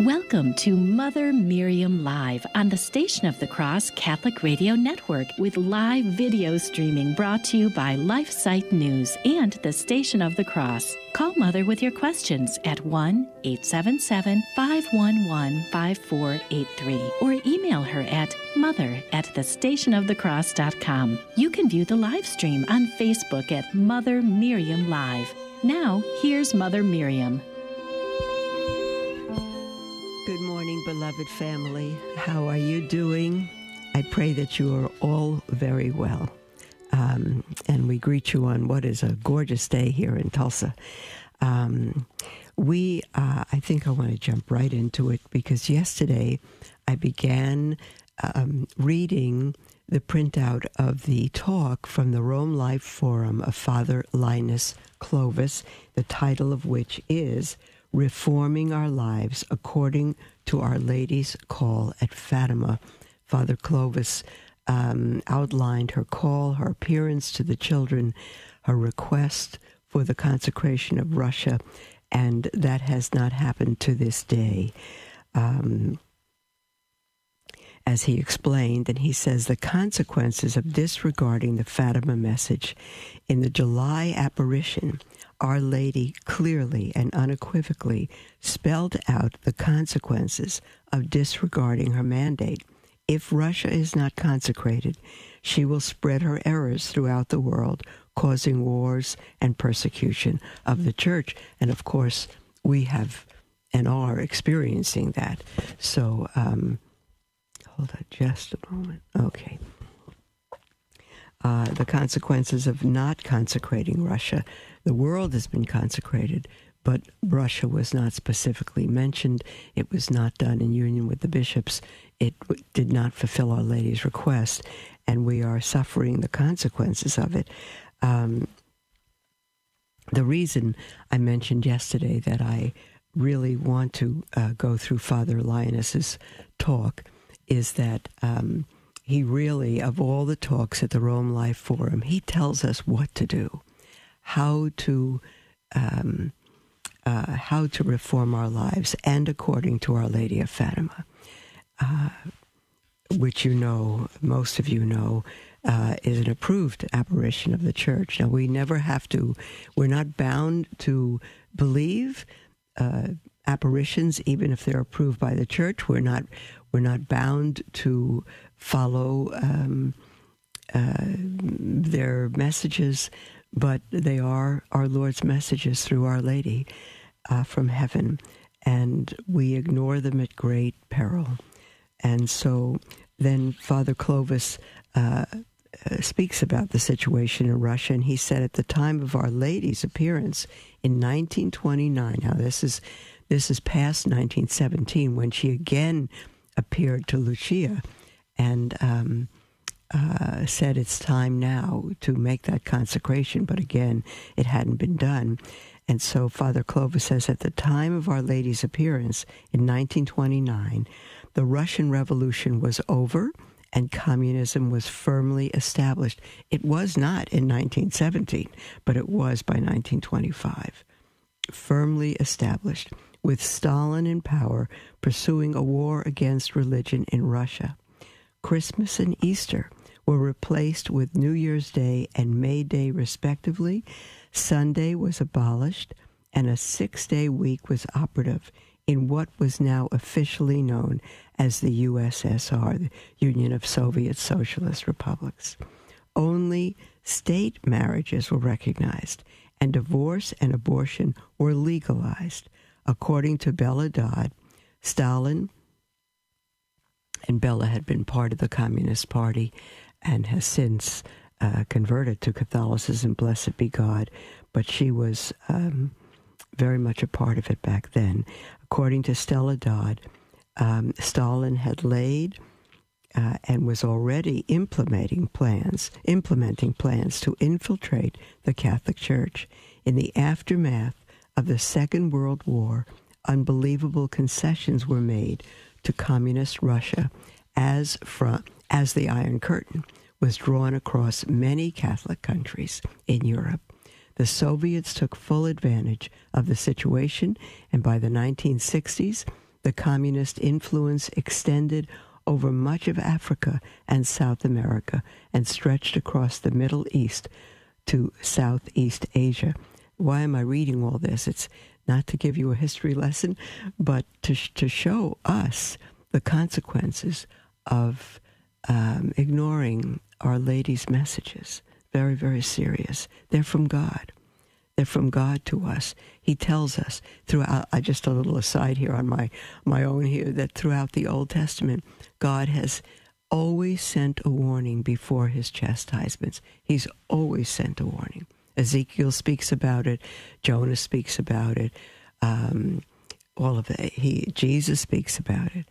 Welcome to Mother Miriam Live on the Station of the Cross Catholic Radio Network with live video streaming brought to you by LifeSite News and the Station of the Cross. Call Mother with your questions at 1-877-511-5483 or email her at mother@thestationofthecross.com. You can view the live stream on Facebook at Mother Miriam Live. Now, here's Mother Miriam. Good morning, beloved family. How are you doing? I pray that you are all very well. And we greet you on what is a gorgeous day here in Tulsa. I think I want to jump right into it because yesterday I began reading the printout of the talk from the Rome Life Forum of Father Linus Clovis, the title of which is Reforming Our Lives According to Our Lady's Call at Fatima. Father Clovis outlined her call, her appearance to the children, her request for the consecration of Russia, and that has not happened to this day. As he explained, and he says, the consequences of disregarding the Fatima message in the July apparition, Our Lady clearly and unequivocally spelled out the consequences of disregarding her mandate. If Russia is not consecrated, she will spread her errors throughout the world, causing wars and persecution of the Church. And of course, we have and are experiencing that. So, hold on just a moment. Okay. The consequences of not consecrating Russia. The world has been consecrated, but Russia was not specifically mentioned. It was not done in union with the bishops. It did not fulfill Our Lady's request, and we are suffering the consequences of it. The reason I mentioned yesterday that I really want to go through Father Linus's talk is that he really, of all the talks at the Rome Life Forum, he tells us what to do, how to reform our lives, and according to Our Lady of Fatima, which you know, most of you know, is an approved apparition of the Church. Now, we never have to, we're not bound to believe apparitions, even if they're approved by the Church. We're not bound to follow their messages, but they are our Lord's messages through Our Lady from heaven, and we ignore them at great peril. And so then Father Clovis speaks about the situation in Russia, and he said at the time of Our Lady's appearance in 1929, now this is past 1917, when she again appeared to Lucia and said it's time now to make that consecration, but again, it hadn't been done. And so Father Clovis says, at the time of Our Lady's appearance in 1929, the Russian Revolution was over and communism was firmly established. It was not in 1917, but it was by 1925. Firmly established, with Stalin in power, pursuing a war against religion in Russia. Christmas and Easter were replaced with New Year's Day and May Day, respectively. Sunday was abolished, and a 6-day week was operative in what was now officially known as the USSR, the Union of Soviet Socialist Republics. Only state marriages were recognized, and divorce and abortion were legalized. According to Bella Dodd, Stalin, and Bella had been part of the Communist Party and has since converted to Catholicism, blessed be God, but she was very much a part of it back then. According to Stella Dodd, Stalin had laid and was already implementing plans to infiltrate the Catholic Church. In the aftermath of the Second World War, unbelievable concessions were made to communist Russia as the Iron Curtain was drawn across many Catholic countries in Europe. The Soviets took full advantage of the situation, and by the 1960s, the communist influence extended over much of Africa and South America and stretched across the Middle East to Southeast Asia. Why am I reading all this? It's not to give you a history lesson, but to show us the consequences of ignoring Our Lady's messages. Very, very serious. They're from God. They're from God to us. He tells us throughout, just a little aside here on my own here, that throughout the Old Testament, God has always sent a warning before his chastisements. He's always sent a warning. Ezekiel speaks about it. Jonah speaks about it. All of it. Jesus speaks about it.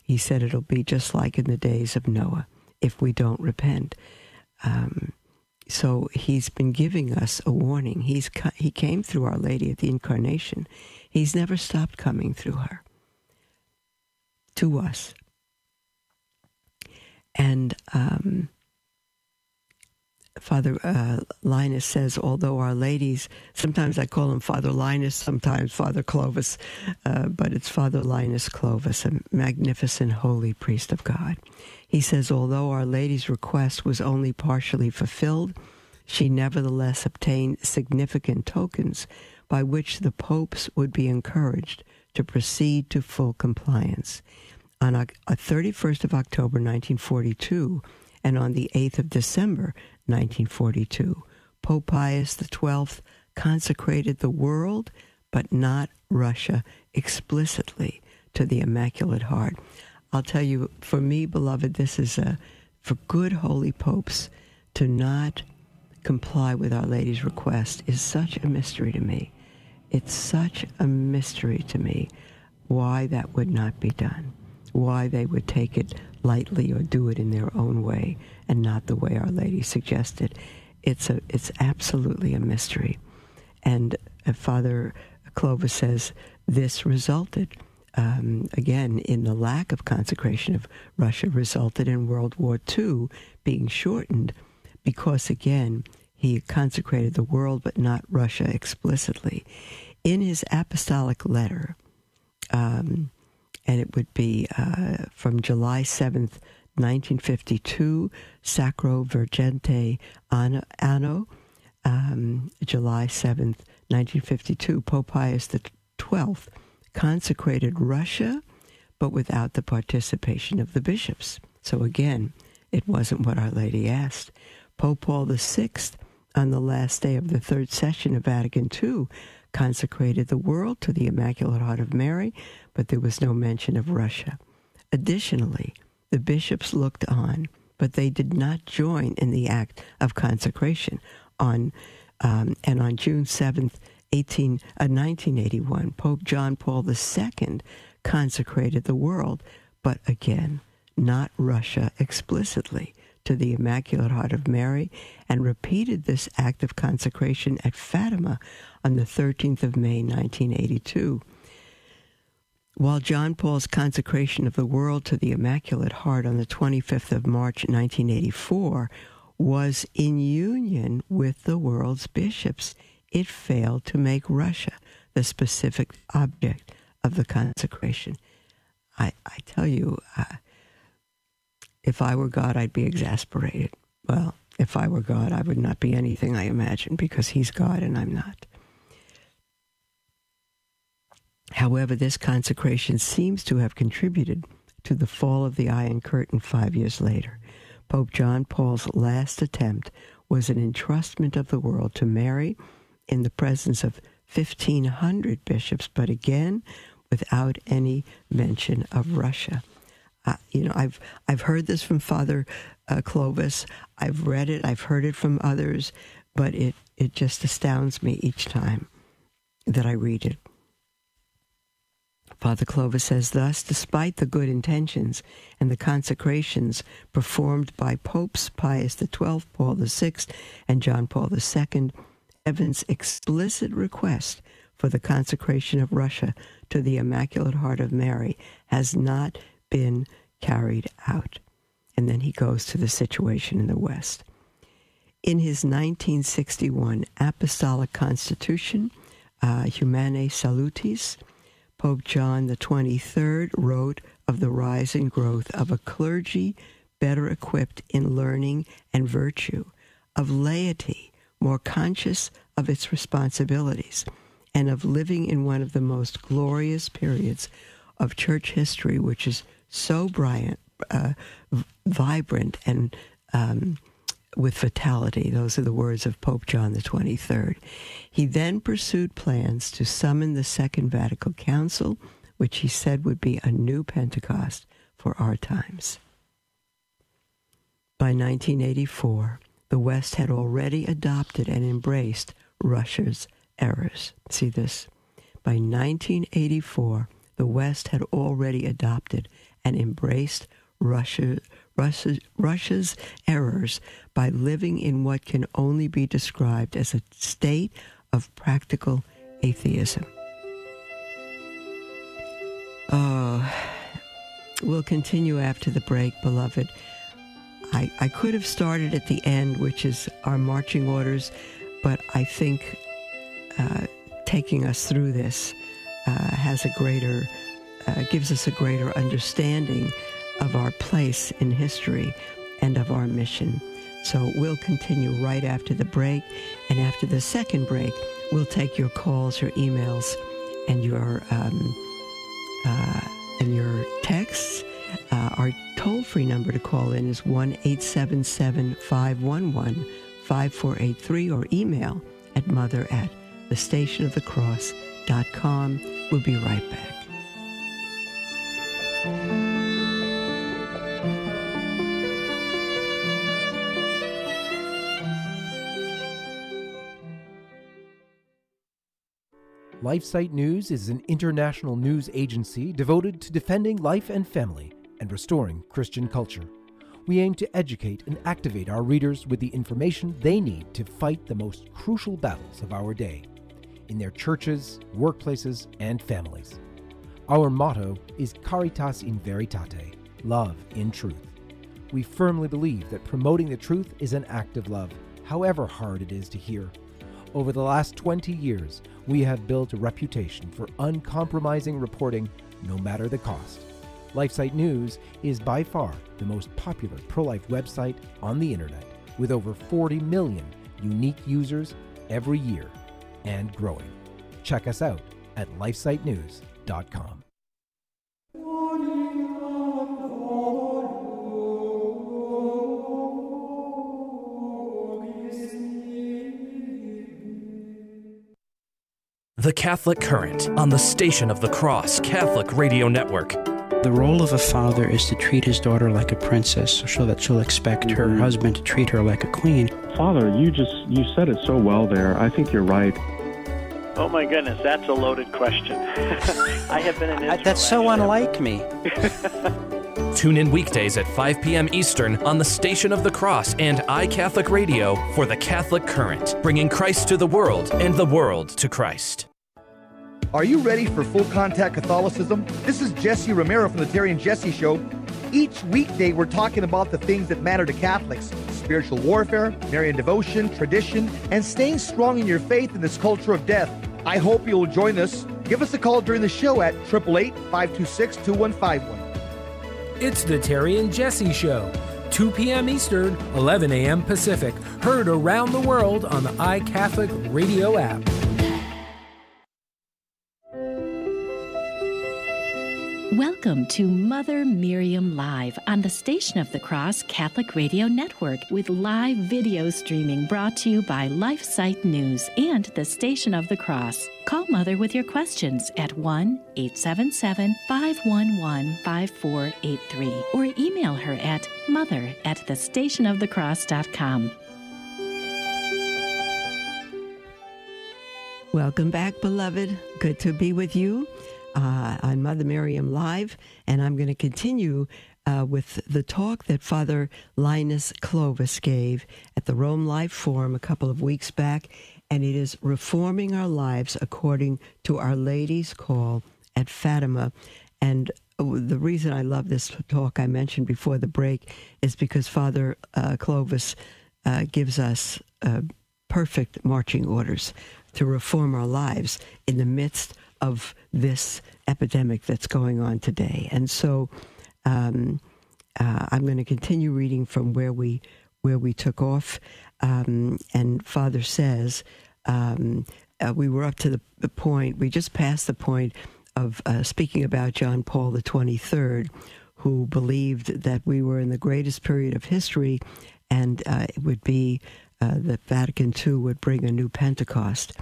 He said it'll be just like in the days of Noah if we don't repent. So he's been giving us a warning. He came through Our Lady at the Incarnation. He's never stopped coming through her to us. And Father Linus says, although Our Ladies, sometimes I call him Father Linus, sometimes Father Clovis, but it's Father Linus Clovis, a magnificent holy priest of God. He says, although Our Lady's request was only partially fulfilled, she nevertheless obtained significant tokens by which the popes would be encouraged to proceed to full compliance. On 31st of October, 1942, and on the 8th of December, 1942, Pope Pius XII consecrated the world, but not Russia, explicitly to the Immaculate Heart. I'll tell you, for me, beloved, this is for good holy popes to not comply with Our Lady's request is such a mystery to me. It's such a mystery to me why that would not be done, why they would take it lightly or do it in their own way and not the way Our Lady suggested. It's absolutely a mystery. And Father Clovis says this resulted, again, in the lack of consecration of Russia, resulted in World War II being shortened because, again, he consecrated the world but not Russia explicitly. In his apostolic letter, and it would be from July 7th, 1952, Sacro Vergente Anno, July 7th, 1952, Pope Pius XII consecrated Russia, but without the participation of the bishops. So again, it wasn't what Our Lady asked. Pope Paul VI, on the last day of the third session of Vatican II, consecrated the world to the Immaculate Heart of Mary, but there was no mention of Russia. Additionally, the bishops looked on, but they did not join in the act of consecration. And on June 7th, 1981, Pope John Paul II consecrated the world, but again, not Russia explicitly, to the Immaculate Heart of Mary, and repeated this act of consecration at Fatima on the 13th of May, 1982. While John Paul's consecration of the world to the Immaculate Heart on the 25th of March, 1984, was in union with the world's bishops, it failed to make Russia the specific object of the consecration. I tell you, if I were God, I'd be exasperated. Well, if I were God, I would not be anything, I imagine, because he's God and I'm not. However, this consecration seems to have contributed to the fall of the Iron Curtain 5 years later. Pope John Paul's last attempt was an entrustment of the world to Mary in the presence of 1,500 bishops, but again, without any mention of Russia. I've heard this from Father Clovis. I've read it. I've heard it from others, but it just astounds me each time that I read it. Father Clovis says, thus, despite the good intentions and the consecrations performed by Popes Pius XII, Paul VI, and John Paul II, heaven's explicit request for the consecration of Russia to the Immaculate Heart of Mary has not been carried out. And then he goes to the situation in the West. In his 1961 Apostolic Constitution, Humanae Salutis, Pope John the 23rd wrote of the rise and growth of a clergy better equipped in learning and virtue, of laity more conscious of its responsibilities, and of living in one of the most glorious periods of church history, which is so vibrant and with vitality. Those are the words of Pope John the 23rd. He then pursued plans to summon the Second Vatican Council, which he said would be a new Pentecost for our times. By 1984, the West had already adopted and embraced Russia's errors. See this? By 1984, the West had already adopted and embraced Russia's errors by living in what can only be described as a state of practical atheism. We'll continue after the break, beloved. I could have started at the end, which is our marching orders, but I think taking us through this gives us a greater understanding of our place in history and of our mission. So we'll continue right after the break, and after the second break, we'll take your calls, your emails, and your texts. Our toll-free number to call in is 1-877-511-5483, or email at mother@thestationofthecross.com. We'll be right back. LifeSite News is an international news agency devoted to defending life and family and restoring Christian culture. We aim to educate and activate our readers with the information they need to fight the most crucial battles of our day, in their churches, workplaces, and families. Our motto is Caritas in Veritate, love in truth. We firmly believe that promoting the truth is an act of love, however hard it is to hear. Over the last 20 years, we have built a reputation for uncompromising reporting, no matter the cost. LifeSite News is by far the most popular pro-life website on the internet, with over 40 million unique users every year and growing. Check us out at lifesitenews.com. The Catholic Current on the Station of the Cross Catholic Radio Network. The role of a father is to treat his daughter like a princess so that she'll expect her husband to treat her like a queen. Father, you said it so well there. I think you're right. Oh my goodness, that's a loaded question. I have been in Israel. That's so unlike me. Tune in weekdays at 5 p.m. Eastern on the Station of the Cross and iCatholic Radio for the Catholic Current, bringing Christ to the world and the world to Christ. Are you ready for full contact Catholicism? This is Jesse Romero from the Terry and Jesse Show. Each weekday, we're talking about the things that matter to Catholics: spiritual warfare, Marian devotion, tradition, and staying strong in your faith in this culture of death. I hope you'll join us. Give us a call during the show at 888-526-2151. It's the Terry and Jesse Show, 2 p.m. Eastern, 11 a.m. Pacific, heard around the world on the iCatholic Radio app. Welcome to Mother Miriam Live on the Station of the Cross Catholic Radio Network, with live video streaming brought to you by LifeSite News and the Station of the Cross. Call Mother with your questions at 1-877-511-5483 or email her at mother@thestationofthecross.com. Welcome back, beloved. Good to be with you on Mother Miriam Live, and I'm going to continue with the talk that Father Linus Clovis gave at the Rome Life Forum a couple of weeks back, and it is reforming our lives according to Our Lady's call at Fatima. And the reason I love this talk, I mentioned before the break, is because Father Clovis gives us perfect marching orders to reform our lives in the midst of this epidemic that's going on today. And so I'm going to continue reading from where we took off. And Father says, we were up to the point, we just passed the point of speaking about John Paul the 23rd, who believed that we were in the greatest period of history, and it would be that Vatican II would bring a new Pentecost.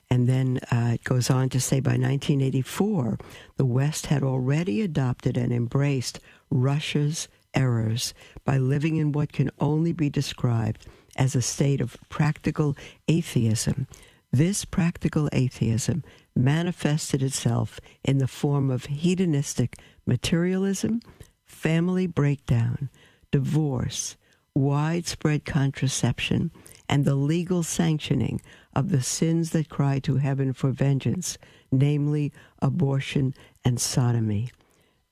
And then it goes on to say by 1984, the West had already adopted and embraced Russia's errors by living in what can only be described as a state of practical atheism. This practical atheism manifested itself in the form of hedonistic materialism, family breakdown, divorce, widespread contraception, and the legal sanctioning of the sins that cry to heaven for vengeance, namely abortion and sodomy.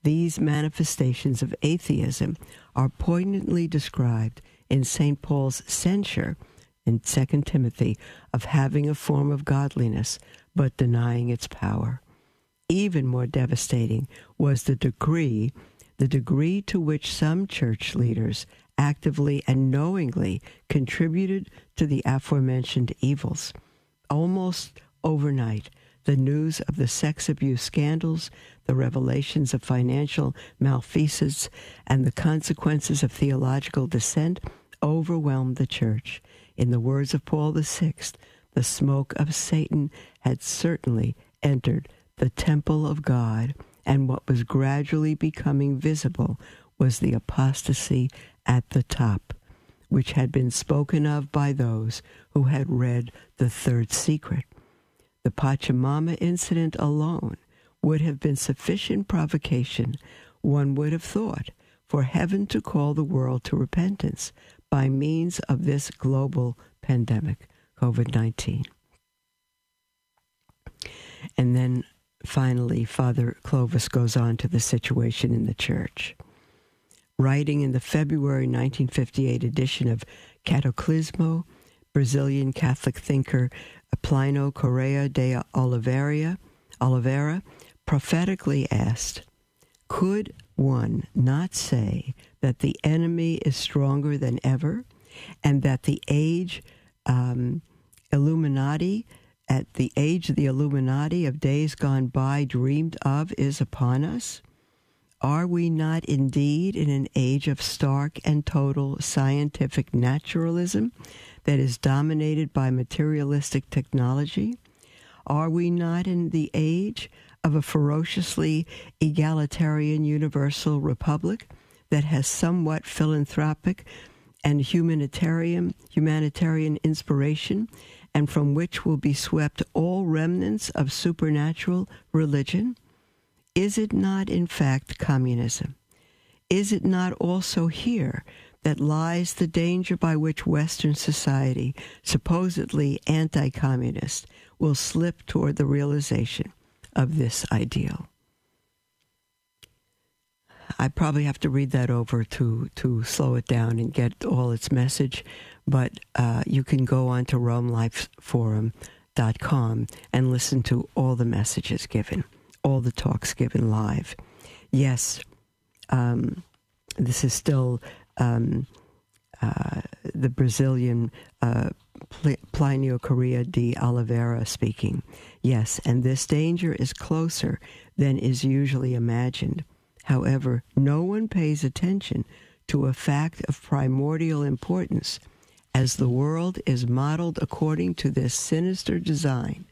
These manifestations of atheism are poignantly described in St. Paul's censure in 2 Timothy of having a form of godliness but denying its power. Even more devastating was the degree to which some church leaders actively and knowingly contributed to the aforementioned evils. Almost overnight, the news of the sex abuse scandals, the revelations of financial malfeasance, and the consequences of theological dissent overwhelmed the church. In the words of Paul VI, the smoke of Satan had certainly entered the temple of God, and what was gradually becoming visible was the apostasy at the top, which had been spoken of by those who had read the third secret. The Pachamama incident alone would have been sufficient provocation, one would have thought, for heaven to call the world to repentance by means of this global pandemic, COVID-19. And then finally, Father Clovis goes on to the situation in the church. Writing in the February 1958 edition of Cataclismo, Brazilian Catholic thinker Plínio Correia de Oliveira prophetically asked, "Could one not say that the enemy is stronger than ever, and that the age Illuminati of days gone by dreamed of is upon us? Are we not indeed in an age of stark and total scientific naturalism that is dominated by materialistic technology? Are we not in the age of a ferociously egalitarian universal republic that has somewhat philanthropic and humanitarian inspiration, and from which will be swept all remnants of supernatural religion? Is it not, in fact, communism? Is it not also here that lies the danger by which Western society, supposedly anti-communist, will slip toward the realization of this ideal?" I probably have to read that over to slow it down and get all its message, but you can go on to RomeLifeForum.com and listen to all the messages given, all the talks given live. Yes, this is still the Brazilian Plínio Correia de Oliveira speaking. Yes, and this danger is closer than is usually imagined. However, no one pays attention to a fact of primordial importance. As the world is modeled according to this sinister design,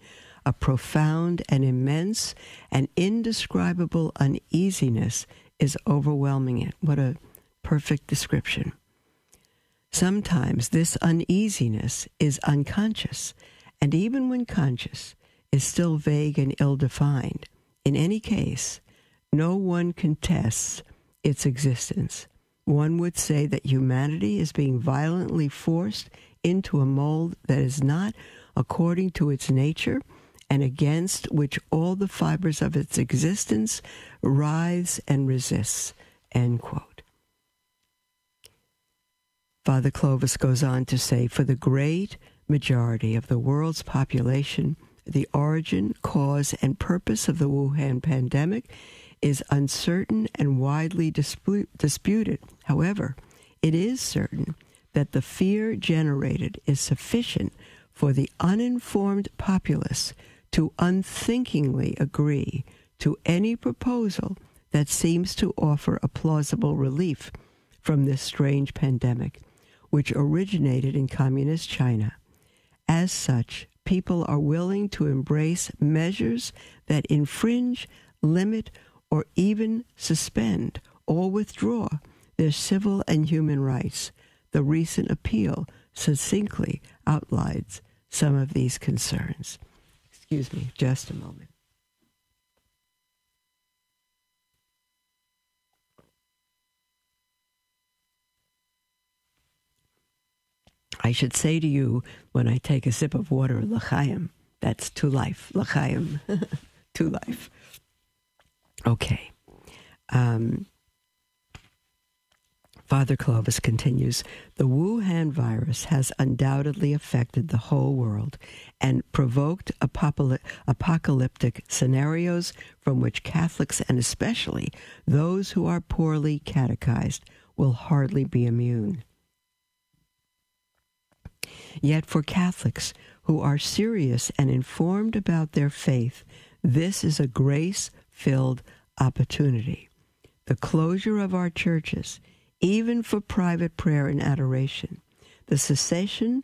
a profound and immense and indescribable uneasiness is overwhelming it. What a perfect description. Sometimes this uneasiness is unconscious, and even when conscious, is still vague and ill-defined. In any case, no one contests its existence. One would say that humanity is being violently forced into a mold that is not according to its nature, and against which all the fibers of its existence writhes and resists." End quote. Father Clovis goes on to say, for the great majority of the world's population, the origin, cause, and purpose of the Wuhan pandemic is uncertain and widely disputed. However, it is certain that the fear generated is sufficient for the uninformed populace to unthinkingly agree to any proposal that seems to offer a plausible relief from this strange pandemic, which originated in communist China. As such, people are willing to embrace measures that infringe, limit, or even suspend or withdraw their civil and human rights. The recent appeal succinctly outlines some of these concerns. Excuse me, just a moment. I should say to you, when I take a sip of water, l'chaim, that's to life, l'chaim, to life. Okay. Father Clovis continues, the Wuhan virus has undoubtedly affected the whole world and provoked apocalyptic scenarios from which Catholics, and especially those who are poorly catechized, will hardly be immune. Yet for Catholics who are serious and informed about their faith, this is a grace-filled opportunity. The closure of our churches, even for private prayer and adoration, the cessation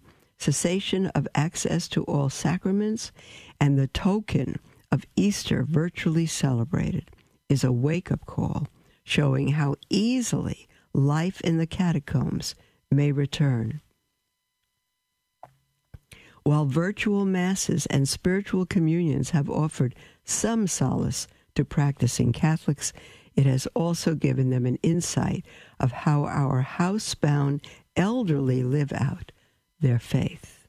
of access to all sacraments, and the token of Easter virtually celebrated, is a wake-up call showing how easily life in the catacombs may return. While virtual masses and spiritual communions have offered some solace to practicing Catholics, it has also given them an insight of how our housebound elderly live out their faith.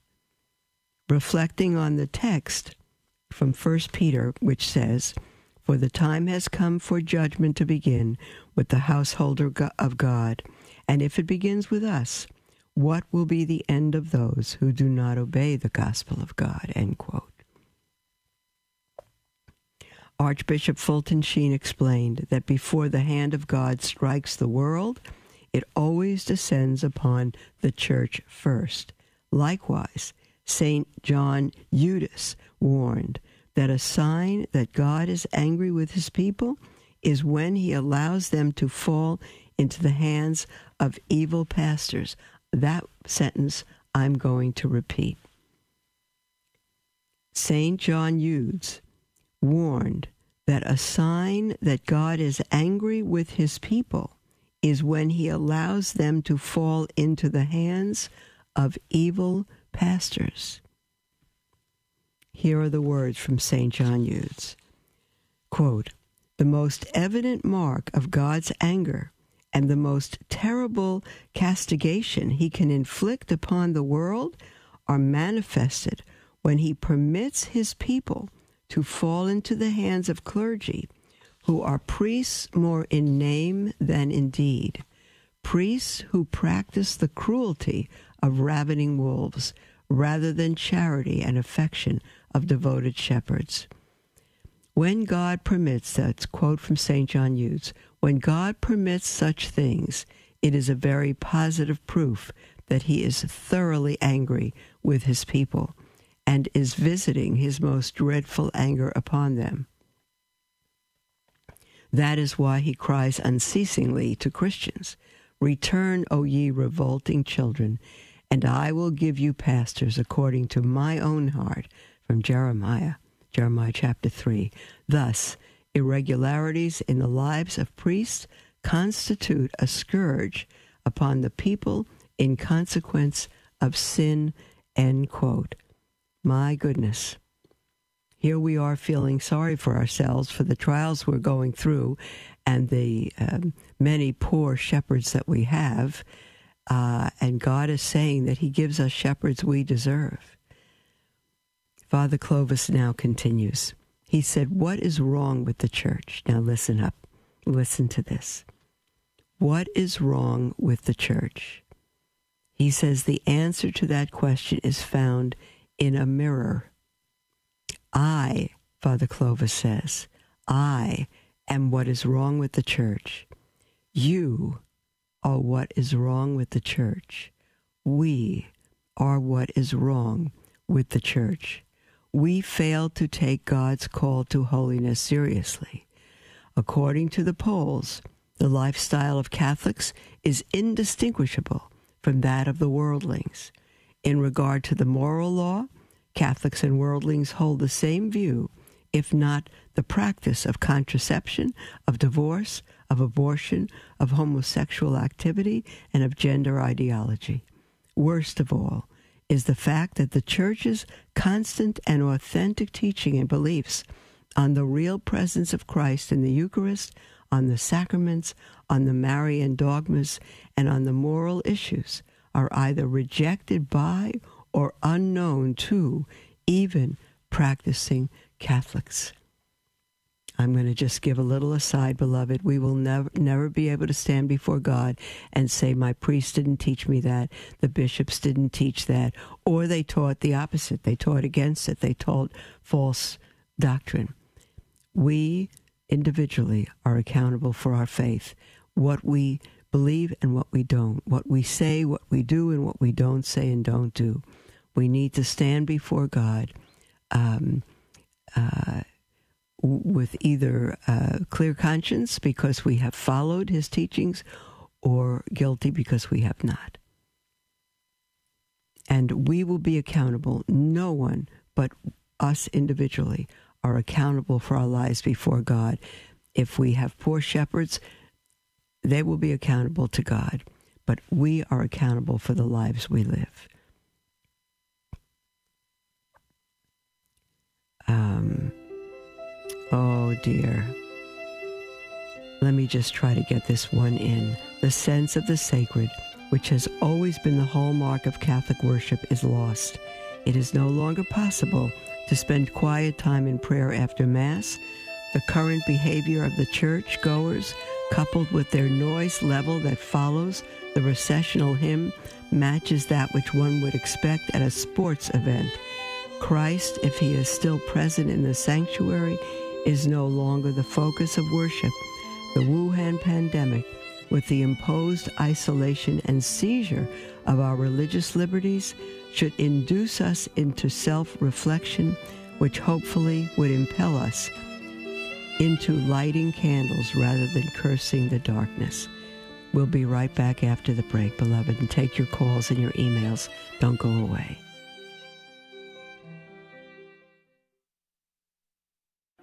Reflecting on the text from 1 Peter, which says, for the time has come for judgment to begin with the household of God, and if it begins with us, what will be the end of those who do not obey the gospel of God? End quote. Archbishop Fulton Sheen explained that before the hand of God strikes the world, it always descends upon the church first. Likewise, St. John Eudes warned that a sign that God is angry with his people is when he allows them to fall into the hands of evil pastors. That sentence I'm going to repeat. St. John Eudes warned that a sign that God is angry with his people is when he allows them to fall into the hands of evil pastors. Here are the words from St. John Eudes. Quote, the most evident mark of God's anger and the most terrible castigation he can inflict upon the world are manifested when he permits his people to fall into the hands of clergy who are priests more in name than in deed, priests who practice the cruelty of ravening wolves rather than charity and affection of devoted shepherds. When God permits, that's a quote from St. John Eudes, when God permits such things, it is a very positive proof that he is thoroughly angry with his people and is visiting his most dreadful anger upon them. That is why he cries unceasingly to Christians, return, O ye revolting children, and I will give you pastors according to my own heart, from Jeremiah chapter 3. Thus, irregularities in the lives of priests constitute a scourge upon the people in consequence of sin, end quote. My goodness. Here we are feeling sorry for ourselves for the trials we're going through and the many poor shepherds that we have. And God is saying that he gives us shepherds we deserve. Father Clovis now continues. He said, what is wrong with the church? Now listen up. Listen to this. What is wrong with the church? He says the answer to that question is found in a mirror. I, Father Clovis says, I am what is wrong with the church. You are what is wrong with the church. We are what is wrong with the church. We fail to take God's call to holiness seriously. According to the polls, the lifestyle of Catholics is indistinguishable from that of the worldlings. In regard to the moral law, Catholics and worldlings hold the same view, if not the practice of contraception, of divorce, of abortion, of homosexual activity, and of gender ideology. Worst of all is the fact that the Church's constant and authentic teaching and beliefs on the real presence of Christ in the Eucharist, on the sacraments, on the Marian dogmas, and on the moral issues are either rejected by or unknown to even practicing Catholics. I'm going to just give a little aside, beloved. We will never be able to stand before God and say, my priest didn't teach me that, the bishops didn't teach that, or they taught the opposite. They taught against it. They taught false doctrine. We individually are accountable for our faith, what we believe and what we don't, what we say, what we do, and what we don't say and don't do. We need to stand before God with either clear conscience because we have followed his teachings, or guilty because we have not. And we will be accountable. No one but us individually are accountable for our lives before God. If we have poor shepherds, they will be accountable to God. But we are accountable for the lives we live. Oh dear. Let me just try to get this one in. The sense of the sacred, which has always been the hallmark of Catholic worship, is lost. It is no longer possible to spend quiet time in prayer after Mass. The current behavior of the church goers, coupled with their noise level that follows the recessional hymn, matches that which one would expect at a sports event. Christ, if he is still present in the sanctuary, is no longer the focus of worship. The Wuhan pandemic, with the imposed isolation and seizure of our religious liberties, should induce us into self-reflection, which hopefully would impel us into lighting candles rather than cursing the darkness. We'll be right back after the break, beloved, and take your calls and your emails. Don't go away.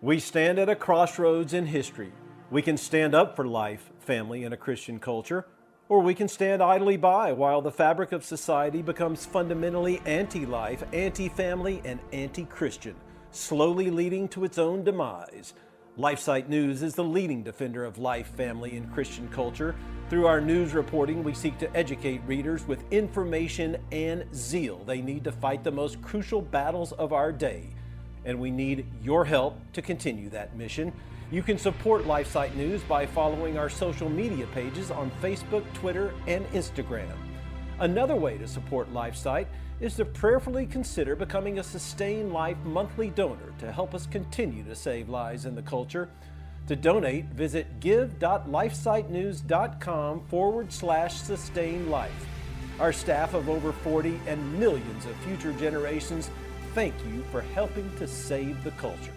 We stand at a crossroads in history. We can stand up for life, family, and a Christian culture, or we can stand idly by while the fabric of society becomes fundamentally anti-life, anti-family, and anti-Christian, slowly leading to its own demise. LifeSite News is the leading defender of life, family, and Christian culture. Through our news reporting, we seek to educate readers with information and zeal they need to fight the most crucial battles of our day. And we need your help to continue that mission. You can support LifeSite News by following our social media pages on Facebook, Twitter, and Instagram. Another way to support LifeSite is to prayerfully consider becoming a Sustain Life monthly donor to help us continue to save lives in the culture. To donate, visit give.lifesitenews.com/sustain life. Our staff of over 40 and millions of future generations thank you for helping to save the culture.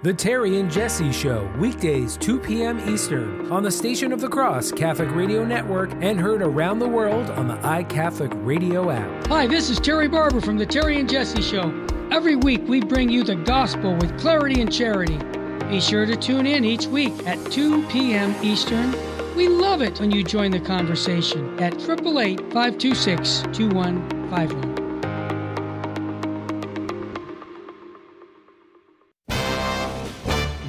The Terry and Jesse Show, weekdays 2 p.m. Eastern on the Station of the Cross Catholic Radio Network and heard around the world on the iCatholic Radio app. Hi, this is Terry Barber from The Terry and Jesse Show. Every week we bring you the gospel with clarity and charity. Be sure to tune in each week at 2 p.m. Eastern. We love it when you join the conversation at 888-526-2151.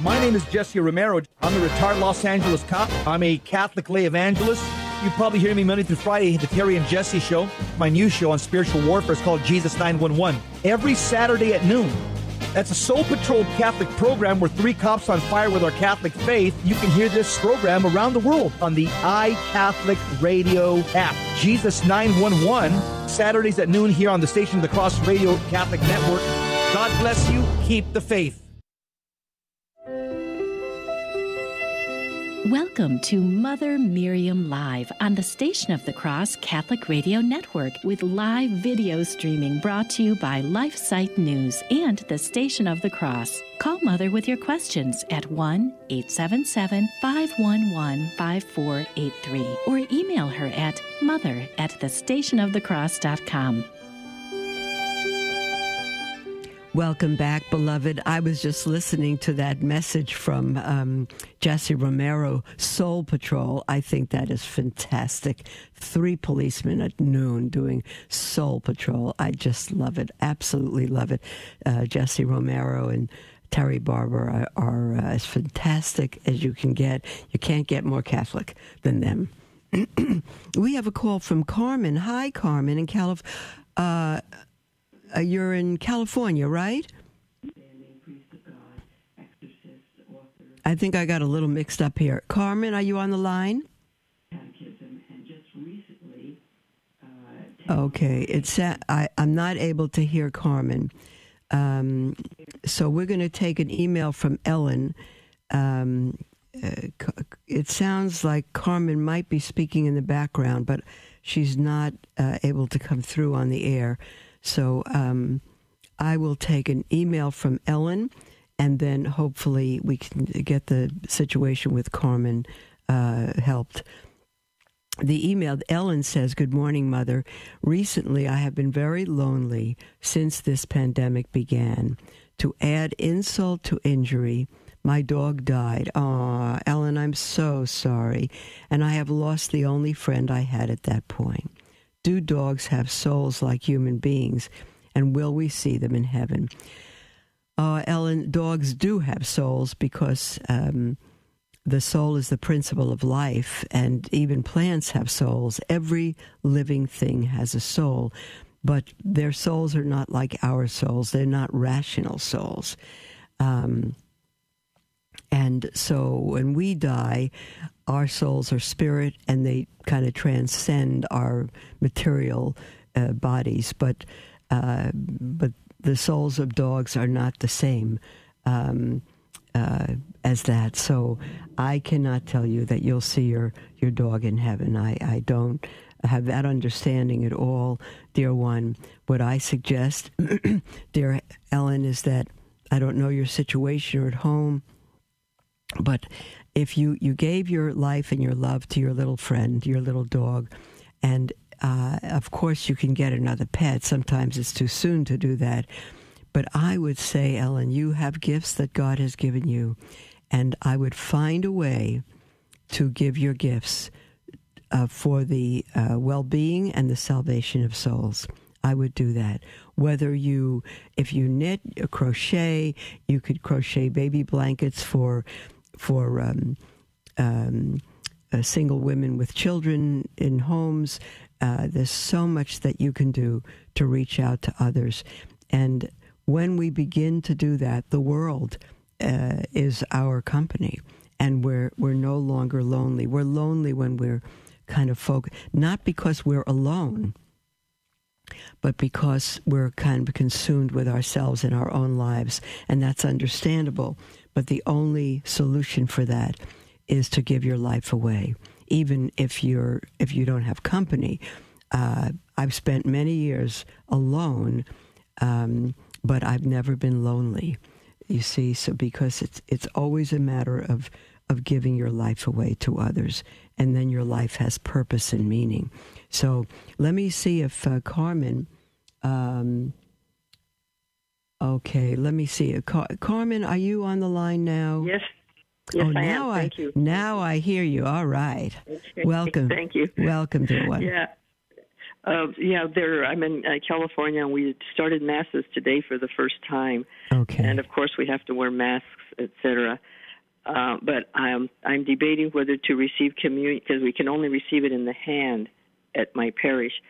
My name is Jesse Romero. I'm a retired Los Angeles cop. I'm a Catholic lay evangelist. You probably hear me Monday through Friday, the Terry and Jesse Show. My new show on spiritual warfare is called Jesus 911. Every Saturday at noon. That's a soul-patrolled Catholic program where 3 cops on fire with our Catholic faith. You can hear this program around the world on the iCatholic Radio app. Jesus 911, Saturdays at noon here on the Station of the Cross Radio Catholic Network. God bless you. Keep the faith. Welcome to Mother Miriam Live on the Station of the Cross Catholic Radio Network with live video streaming brought to you by LifeSite News and the Station of the Cross. Call Mother with your questions at 1-877-511-5483 or email her at mother@thestationofthecross.com. Welcome back, beloved. I was just listening to that message from Jesse Romero, Soul Patrol. I think that is fantastic. 3 policemen at noon doing Soul Patrol. I just love it. Absolutely love it. Jesse Romero and Terry Barber are as fantastic as you can get. You can't get more Catholic than them. We have a call from Carmen. Hi, Carmen in California. You're in California, right? I think I got a little mixed up here. Carmen, are you on the line? Okay, I'm not able to hear Carmen. So we're going to take an email from Ellen. It sounds like Carmen might be speaking in the background, but she's not able to come through on the air. So I will take an email from Ellen, and then hopefully we can get the situation with Carmen helped. The email, Ellen says, "Good morning, Mother. Recently, I have been very lonely since this pandemic began. To add insult to injury, my dog died. Aw, Ellen, I'm so sorry. And I have lost the only friend I had at that point. Do dogs have souls like human beings, and will we see them in heaven?" Ellen, dogs do have souls because the soul is the principle of life, and even plants have souls. Every living thing has a soul, but their souls are not like our souls. They're not rational souls. And so when we die, our souls are spirit, and they kind of transcend our material bodies. But the souls of dogs are not the same as that. So I cannot tell you that you'll see your dog in heaven. I don't have that understanding at all, dear one. What I suggest, dear Ellen, is that I don't know your situation or at home, but if you gave your life and your love to your little friend, your little dog, and of course you can get another pet. Sometimes it's too soon to do that. But I would say, Ellen, you have gifts that God has given you, and I would find a way to give your gifts for the well-being and the salvation of souls. I would do that. If you knit, crochet, you could crochet baby blankets for single women with children in homes. There's so much that you can do to reach out to others. And when we begin to do that, the world is our company, and we're no longer lonely. We're lonely when we're kind of not because we're alone, but because we're kind of consumed with ourselves and our own lives, and that's understandable. But the only solution for that is to give your life away, even if you don't have company. I've spent many years alone, but I've never been lonely. You see, so because it's always a matter of giving your life away to others, and then your life has purpose and meaning. So let me see if Carmen. Okay, let me see. Carmen, are you on the line now? Yes. Yes, I am. Thank you. Now I hear you. All right. Okay. Welcome. Thank you. Welcome, dear one. Yeah. I'm in California, and we started masses today for the first time. Okay. And of course, we have to wear masks, etc. But I'm debating whether to receive communion, because we can only receive it in the hand at my parish.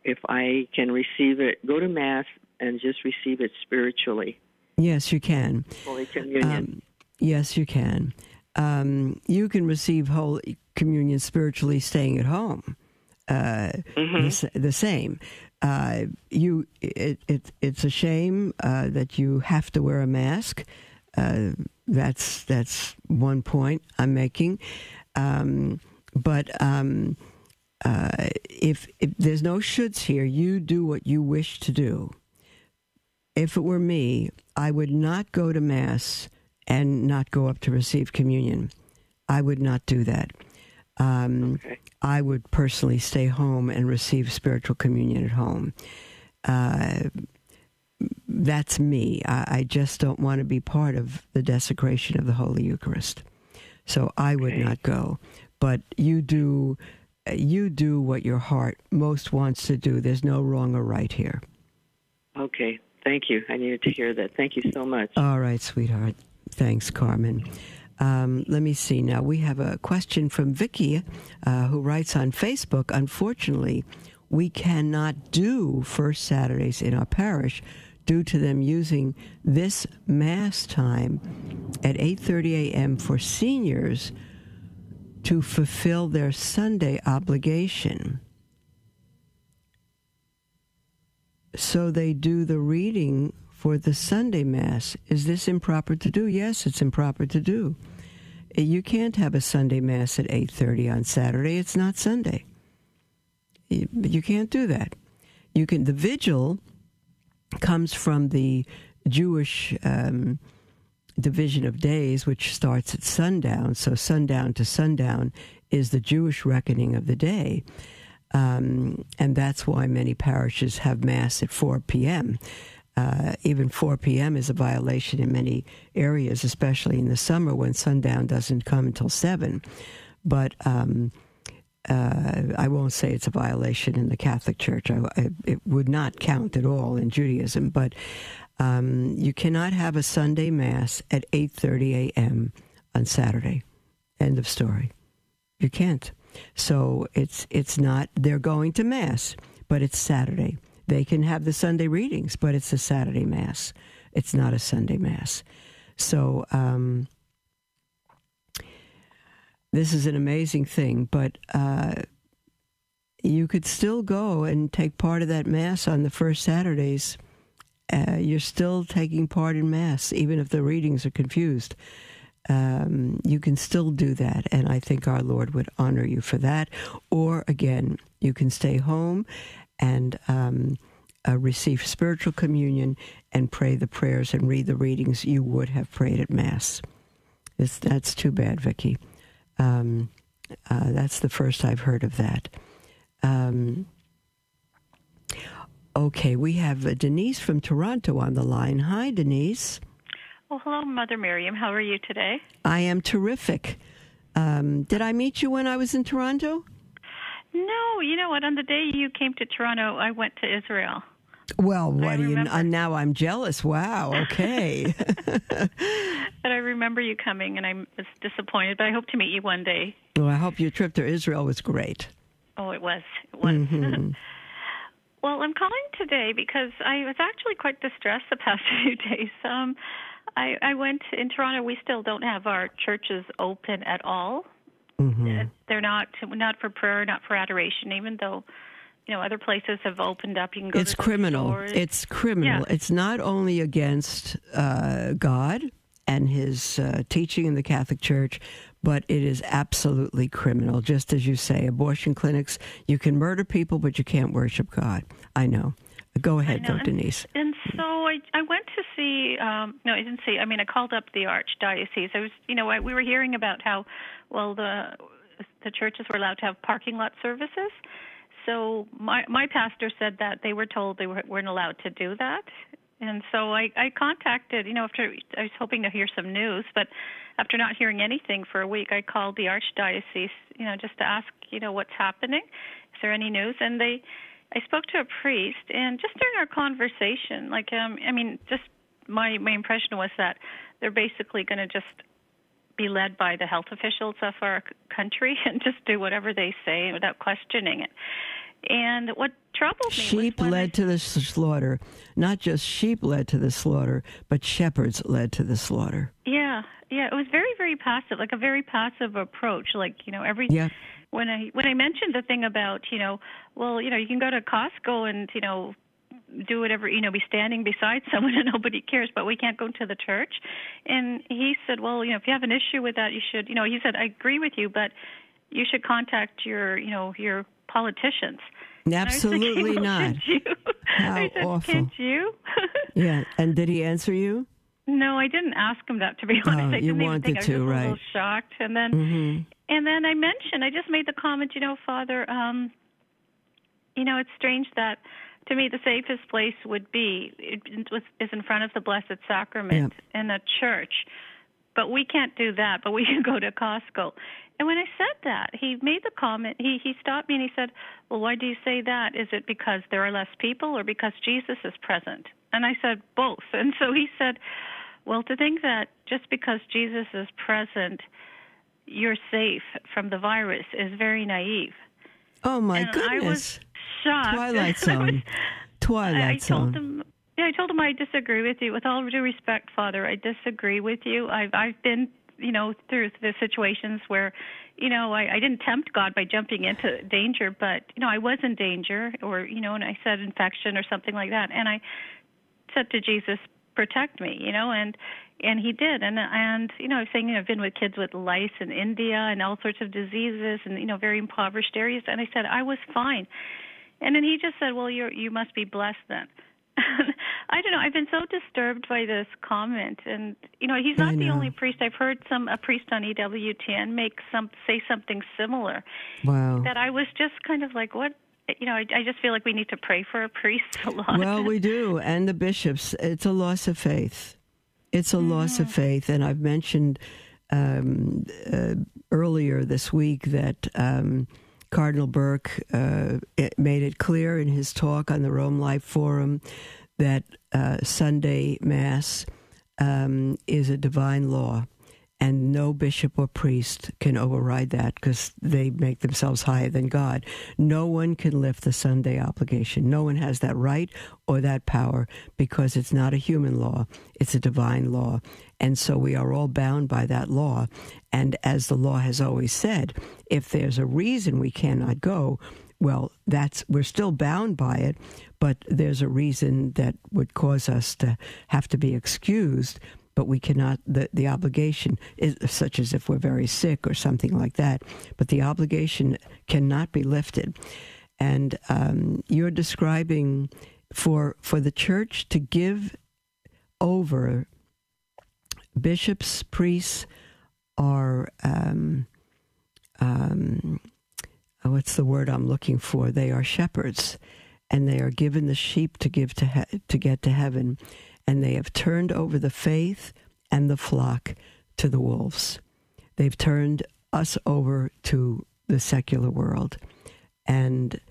If I can receive it, go to Mass and just receive it spiritually. Yes, you can. Holy Communion. Yes, you can. You can receive Holy Communion spiritually staying at home. the same. It's a shame that you have to wear a mask. That's one point I'm making. But if there's no shoulds here, you do what you wish to do. If it were me, I would not go to Mass and not go up to receive communion. I would not do that. I would personally stay home and receive spiritual communion at home. That's me. I just don't want to be part of the desecration of the Holy Eucharist. So I would not go. But you do what your heart most wants to do. There's no wrong or right here. Okay. Thank you. I needed to hear that. Thank you so much. All right, sweetheart. Thanks, Carmen. Let me see. Now, we have a question from Vicky, who writes on Facebook, unfortunately, we cannot do First Saturdays in our parish due to them using this Mass time at 8:30 a.m. for seniors to fulfill their Sunday obligation. So they do the reading for the Sunday Mass. Is this improper to do? Yes, it's improper to do. You can't have a Sunday Mass at 8:30 on Saturday. It's not Sunday. You can't do that. You can. The vigil comes from the Jewish division of days, which starts at sundown. So sundown to sundown is the Jewish reckoning of the day. And that's why many parishes have Mass at 4 p.m. Even 4 p.m. is a violation in many areas, especially in the summer when sundown doesn't come until 7. But I won't say it's a violation in the Catholic Church. It would not count at all in Judaism. But you cannot have a Sunday Mass at 8:30 a.m. on Saturday. End of story. You can't. So it's not, they're going to Mass, but it's Saturday. They can have the Sunday readings, but it's a Saturday Mass. It's not a Sunday Mass. So this is an amazing thing, but you could still go and take part of that Mass on the first Saturdays. You're still taking part in Mass, even if the readings are confused. You can still do that, and I think our Lord would honor you for that. Or, again, you can stay home and receive spiritual communion and pray the prayers and read the readings you would have prayed at Mass. That's too bad, Vicky. That's the first I've heard of that. Okay, we have Denise from Toronto on the line. Hi, Denise. Well, hello, Mother Miriam. How are you today? I am terrific. Did I meet you when I was in Toronto? No, you know what? On the day you came to Toronto, I went to Israel. Well, what do you? Now I'm jealous. Wow. Okay. But I remember you coming, and I was disappointed. But I hope to meet you one day. Well, I hope your trip to Israel was great. Oh, it was. It was. Mm-hmm. Well, I'm calling today because I was actually quite distressed the past few days. I went in Toronto. We still don't have our churches open at all. Mm-hmm. They're not for prayer, not for adoration, even though, you know, other places have opened up. You can go. It's criminal. It's criminal. Yeah. It's not only against God and His teaching in the Catholic Church, but it is absolutely criminal. Just as you say, abortion clinics, you can murder people, but you can't worship God. I know. Go ahead, though, Denise. And so I went to see, no, I didn't see, I mean, I called up the Archdiocese. I was, you know, we were hearing about how, well, the churches were allowed to have parking lot services. So my pastor said that they were told they weren't allowed to do that. And so I contacted, you know, after I was hoping to hear some news, but after not hearing anything for a week, I called the Archdiocese, you know, just to ask, you know, what's happening. Is there any news? And I spoke to a priest, and just during our conversation, like, I mean, just my impression was that they're basically going to just be led by the health officials of our country and just do whatever they say without questioning it. And what troubled me sheep was led to the slaughter. Not just sheep led to the slaughter, but shepherds led to the slaughter. Yeah, it was very, very passive, like a very passive approach. Like, when I mentioned the thing about, you can go to Costco and, do whatever, be standing beside someone and nobody cares, but we can't go to the church. And he said, well, if you have an issue with that, you should, he said, I agree with you, but you should contact your politicians. Absolutely not. How I said, awful. Can't you? Yeah, and did he answer you? No, I didn't ask him that, to be honest. I you didn't wanted even think. to, I was just right? a little shocked. And then, and then I just made the comment, Father, it's strange that, to me, the safest place would be is in front of the Blessed Sacrament in a church. But we can't do that, but we can go to Costco. And when I said that, he made the comment, he stopped me and he said, well, why do you say that? Is it because there are less people or because Jesus is present? And I said, both. And so he said, well, to think that just because Jesus is present, you're safe from the virus is very naive. Oh, my and goodness. I was shocked. Twilight Zone. Twilight Zone. I told him I disagree with you. With all due respect, Father, I disagree with you. I've been, through the situations where, I didn't tempt God by jumping into danger, but, I was in danger or, and I said infection or something like that. And I said to Jesus, protect me, and he did. And I was saying, I've been with kids with lice in India and all sorts of diseases and, very impoverished areas. And I said, I was fine. And then he just said, well, you must be blessed then. I don't know. I've been so disturbed by this comment, and he's not the only priest. I've heard a priest on EWTN say something similar. Wow. That I was just kind of like, what? I just feel like we need to pray for a priest a lot. Well, we do, and the bishops. It's a loss of faith. It's a loss of faith, and I've mentioned earlier this week that Cardinal Burke made it clear in his talk on the Rome Life Forum that Sunday Mass is a divine law, and no bishop or priest can override that because they make themselves higher than God. No one can lift the Sunday obligation. No one has that right or that power because it's not a human law. It's a divine law. And so we are all bound by that law. And as the law has always said, if there's a reason we cannot go, well, we're still bound by it, but there's a reason that would cause us to have to be excused, but we cannot, the obligation is such as if we're very sick or something like that, but the obligation cannot be lifted. And you're describing for the church to give over bishops, priests, are what's the word I'm looking for? They are shepherds, and they are given the sheep to give to get to heaven, and they have turned over the faith and the flock to the wolves. They've turned us over to the secular world, and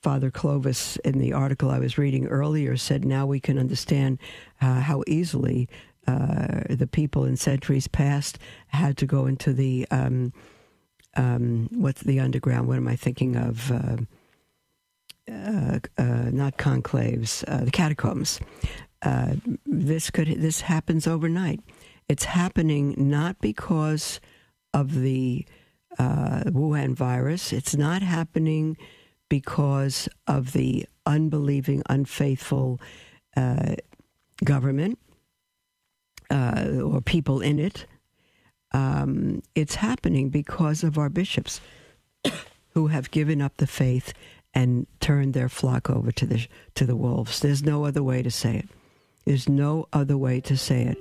Father Clovis, in the article I was reading earlier, said now we can understand how easily the people in centuries past had to go into the what's the underground? What am I thinking of? Not conclaves, the catacombs. This happens overnight. It's happening not because of the Wuhan virus. It's not happening because of the unbelieving, unfaithful government or people in it. It's happening because of our bishops who have given up the faith and turned their flock over to the wolves. There's no other way to say it. There's no other way to say it.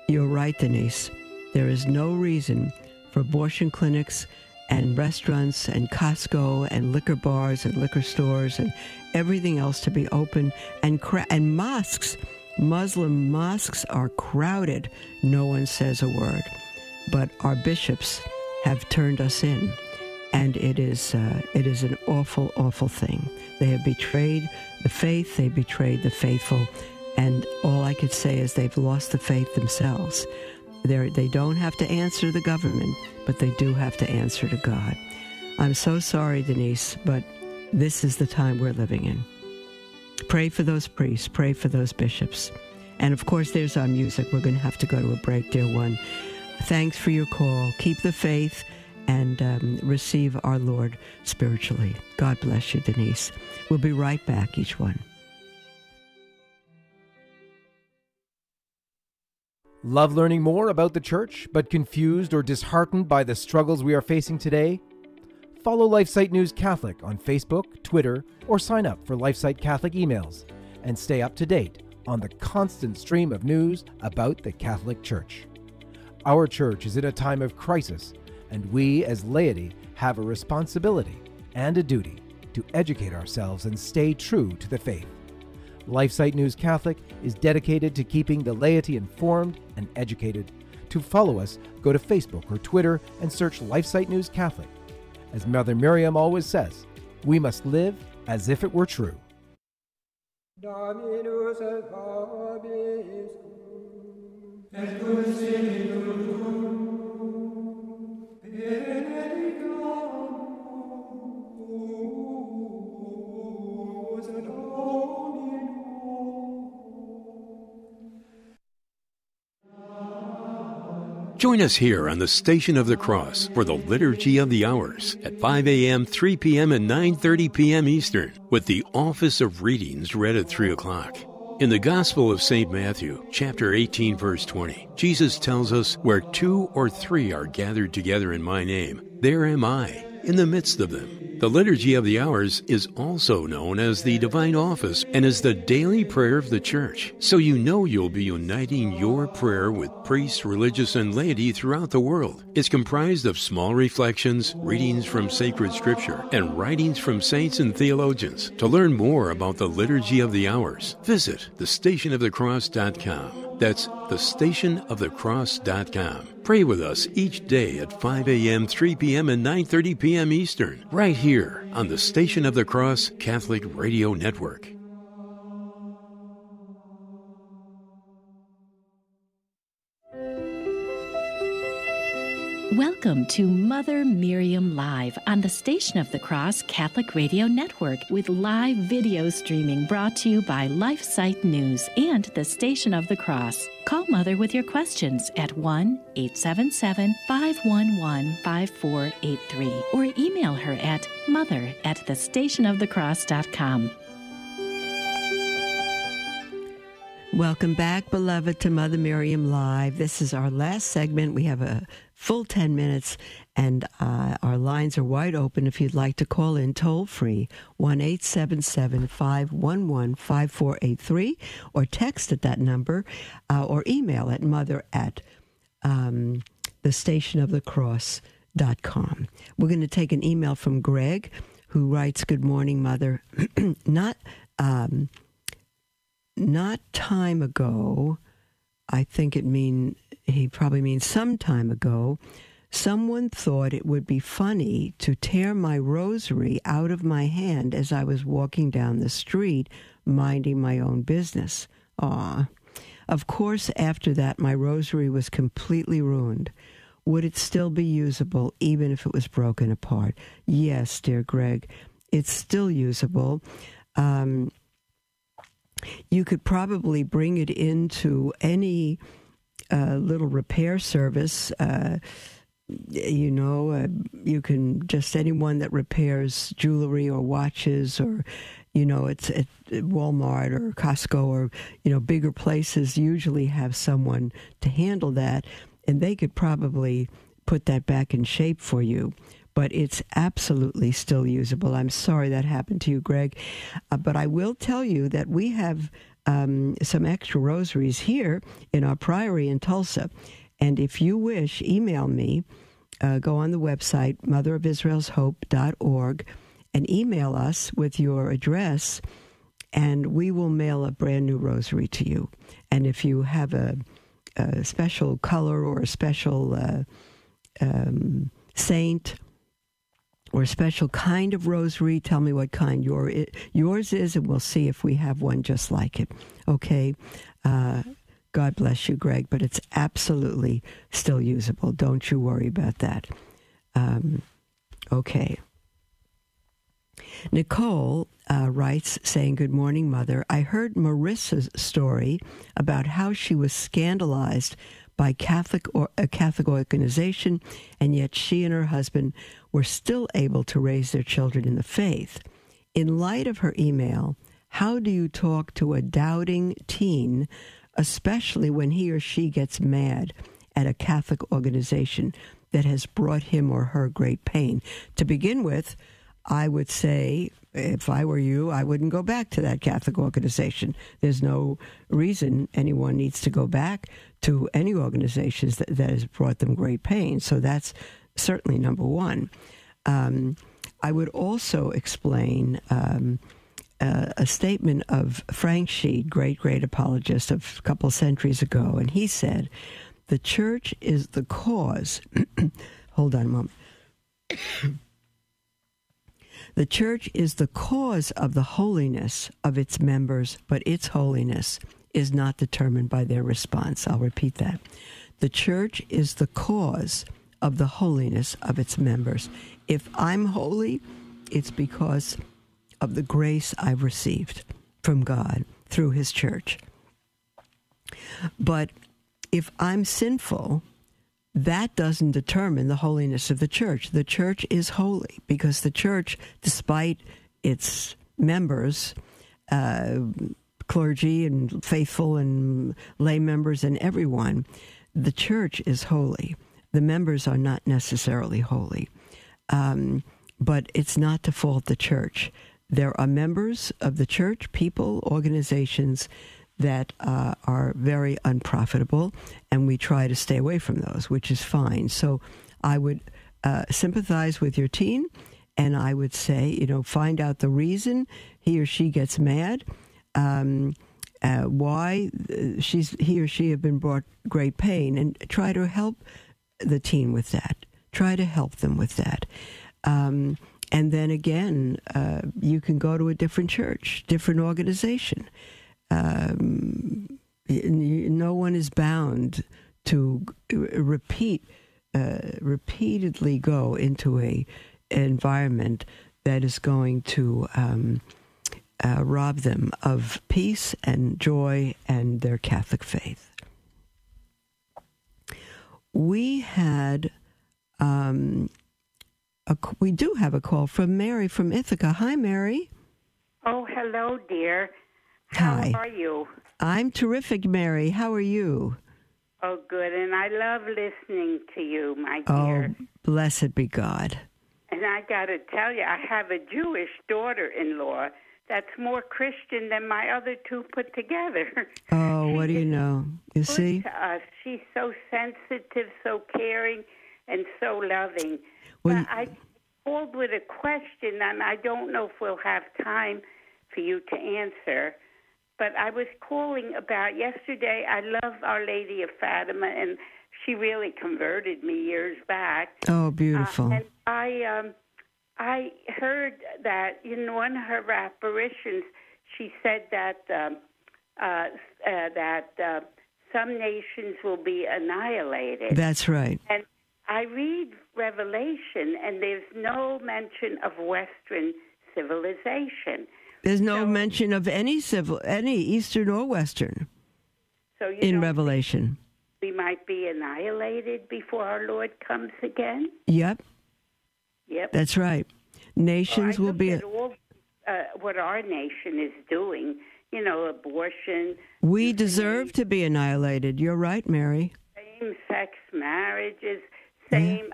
You're right, Denise. There is no reason for abortion clinics and restaurants and Costco and liquor bars and liquor stores and everything else to be open, and mosques. Muslim mosques are crowded. No one says a word. But our bishops have turned us in, and it is an awful, awful thing. They have betrayed the faith. They betrayed the faithful, and all I could say is they've lost the faith themselves. They don't have to answer the government, but they do have to answer to God. I'm so sorry, Denise, but This is the time we're living in. Pray for those priests. Pray for those bishops. And of course, there's our music. We're going to have to go to a break, dear one. Thanks for your call. Keep the faith and receive our Lord spiritually. God bless you, Denise. We'll be right back, each one. Love learning more about the church, but confused or disheartened by the struggles we are facing today? Follow LifeSite News Catholic on Facebook, Twitter, or sign up for LifeSite Catholic emails and stay up to date on the constant stream of news about the Catholic Church. Our church is in a time of crisis, and we as laity have a responsibility and a duty to educate ourselves and stay true to the faith. LifeSite News Catholic is dedicated to keeping the laity informed and educated. To follow us, go to Facebook or Twitter and search LifeSite News Catholic. As Mother Miriam always says, we must live as if it were true. Dominus et vobiscum, et cum spiritu benedicamus et Join us here on the Station of the Cross for the Liturgy of the Hours at 5 a.m., 3 p.m., and 9:30 p.m. Eastern, with the Office of Readings read at 3 o'clock. In the Gospel of St. Matthew, chapter 18, verse 20, Jesus tells us, "Where 2 or 3 are gathered together in my name, there am I, in the midst of them." The Liturgy of the Hours is also known as the Divine Office and is the daily prayer of the Church. So you know you'll be uniting your prayer with priests, religious, and laity throughout the world. It's comprised of small reflections, readings from sacred scripture, and writings from saints and theologians. To learn more about the Liturgy of the Hours, visit thestationofthecross.com. That's thestationofthecross.com. Pray with us each day at 5 a.m., 3 p.m., and 9:30 p.m. Eastern, right here on the Station of the Cross Catholic Radio Network. Welcome to Mother Miriam Live on the Station of the Cross Catholic Radio Network with live video streaming brought to you by LifeSite News and the Station of the Cross. Call Mother with your questions at 1-877-511-5483 or email her at mother@thestationofthecross.com. Welcome back, beloved, to Mother Miriam Live. This is our last segment. We have a full 10 minutes, and our lines are wide open if you'd like to call in toll-free, 1-877-511-5483, or text at that number, or email at mother@thestationofthecross.com. We're going to take an email from Greg, who writes, "Good morning, Mother. Not time ago, I think he probably means some time ago, someone thought it would be funny to tear my rosary out of my hand as I was walking down the street, minding my own business. Aw. Of course, after that, my rosary was completely ruined. Would it still be usable, even if it was broken apart?" Yes, dear Greg, it's still usable. You could probably bring it into any little repair service. You can just, anyone that repairs jewelry or watches, or, it's at Walmart or Costco or, bigger places usually have someone to handle that, and they could probably put that back in shape for you. But it's absolutely still usable. I'm sorry that happened to you, Greg. But I will tell you that we have some extra rosaries here in our priory in Tulsa. And if you wish, email me. Go on the website, motherofisraelshope.org, and email us with your address, and we will mail a brand new rosary to you. And if you have a special color or a special saint, or a special kind of rosary, tell me what kind yours is, and we'll see if we have one just like it. Okay? God bless you, Greg, but it's absolutely still usable. Don't you worry about that. Okay. Nicole writes, saying, "Good morning, Mother. I heard Marissa's story about how she was scandalized by a Catholic organization, and yet she and her husband were still able to raise their children in the faith. In light of her email, how do you talk to a doubting teen, especially when he or she gets mad at a Catholic organization that has brought him or her great pain?" To begin with, I would say, if I were you, I wouldn't go back to that Catholic organization. There's no reason anyone needs to go back to any organizations that has brought them great pain. So that's certainly number one. I would also explain a statement of Frank Sheed, great apologist of a couple centuries ago, and he said, "The church is the cause." Hold on a moment. "The church is the cause of the holiness of its members, but its holiness is not determined by their response." I'll repeat that. "The church is the cause of the holiness of its members. If I'm holy, it's because of the grace I've received from God through His church. But if I'm sinful, that doesn't determine the holiness of the church. The church is holy because the church, despite its members, clergy and faithful and lay members and everyone, the church is holy. The members are not necessarily holy. But it's not to fault the church. There are members of the church, people, organizations that are very unprofitable, and we try to stay away from those, which is fine. So I would sympathize with your teen, and I would say, find out the reason he or she gets mad, why he or she have been brought great pain, and try to help the teen with that. Try to help them with that. And then again, you can go to a different church, different organization. No one is bound to repeatedly go into an environment that is going to rob them of peace and joy and their Catholic faith. We had, we do have a call from Mary from Ithaca. Hi, Mary. Oh, hello, dear. Hi. How are you? I'm terrific, Mary. How are you? Oh, good. And I love listening to you, my dear. Oh, blessed be God. And I got to tell you, I have a Jewish daughter-in-law that's more Christian than my other two put together. Oh, what do you know? You see? To us. She's so sensitive, so caring, and so loving. Well, but I called with a question, and I don't know if we'll have time for you to answer. But I was calling about yesterday. I love Our Lady of Fatima, and she really converted me years back. Oh, beautiful. And I heard that in one of her apparitions, she said that some nations will be annihilated. That's right. And I read Revelation, and there's no mention of Western civilization. There's no mention of any Eastern or Western in Revelation. We might be annihilated before our Lord comes again? Yep. That's right. Nations will be... At all, what our nation is doing, abortion. We deserve to be annihilated. You're right, Mary. Same-sex marriages, same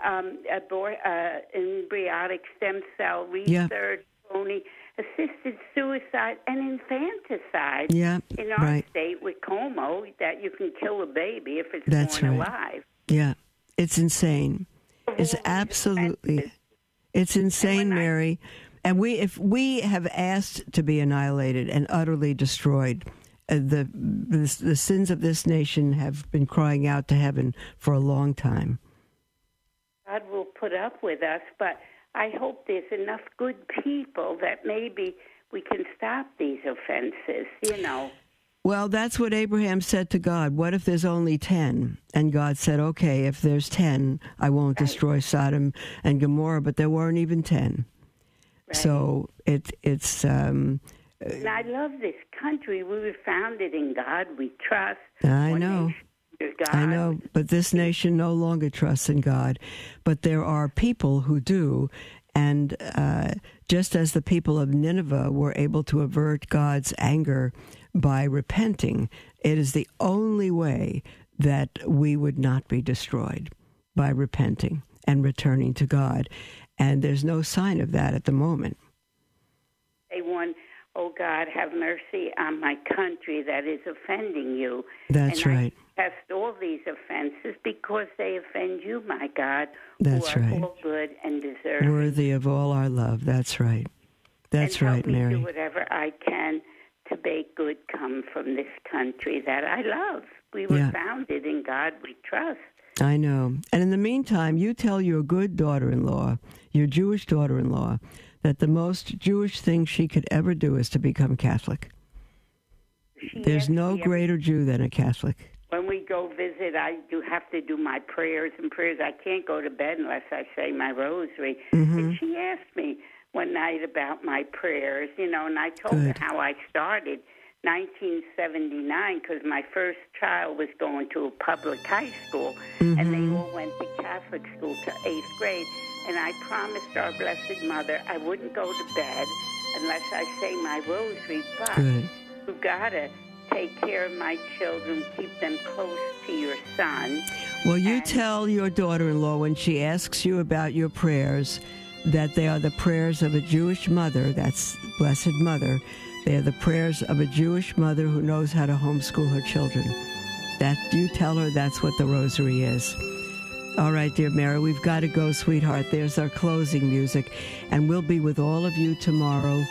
embryonic stem cell research, phony assisted suicide and infanticide in our state with Como, that you can kill a baby if it's born alive. Yeah, it's insane. It's absolutely, it's insane, Mary. And if we have asked to be annihilated and utterly destroyed, the sins of this nation have been crying out to heaven for a long time. God will put up with us, but I hope there's enough good people that maybe we can stop these offenses, Well, that's what Abraham said to God. What if there's only 10? And God said, okay, if there's 10, I won't destroy Sodom and Gomorrah, but there weren't even 10. So it's. And I love this country. We were founded in God. We trust. I know. God. I know, but this nation no longer trusts in God. But there are people who do, and just as the people of Nineveh were able to avert God's anger by repenting, it is the only way that we would not be destroyed, by repenting and returning to God. And there's no sign of that at the moment. They want, oh God, have mercy on my country that is offending you. That's right. I test all these offenses because they offend you, my God. That's who are right. all good and deserving. Worthy of all our love. That's right. That's right, Mary. Do whatever I can to make good come from this country that I love. We were founded in God we trust. I know. And in the meantime, you tell your good daughter-in-law, your Jewish daughter-in-law, that the most Jewish thing she could ever do is to become Catholic. There's no greater Jew than a Catholic. When we go visit, I do have to do my prayers and prayers. I can't go to bed unless I say my rosary. Mm-hmm. And she asked me one night about my prayers, and I told her how I started 1979 because my first child was going to a public high school, and they all went to Catholic school to 8th grade. And I promised our Blessed Mother I wouldn't go to bed unless I say my rosary. But you gotta take care of my children, keep them close to your son. Well, you tell your daughter-in-law when she asks you about your prayers that they are the prayers of a Jewish mother, that's Blessed Mother. They are the prayers of a Jewish mother who knows how to homeschool her children. That you tell her that's what the rosary is. All right, dear Mary, we've got to go, sweetheart. There's our closing music, and we'll be with all of you tomorrow.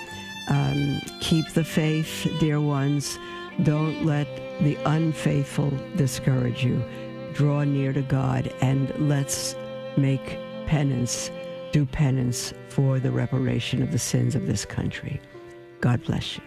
Keep the faith, dear ones. Don't let the unfaithful discourage you. Draw near to God, and let's make penance, do penance for the reparation of the sins of this country. God bless you.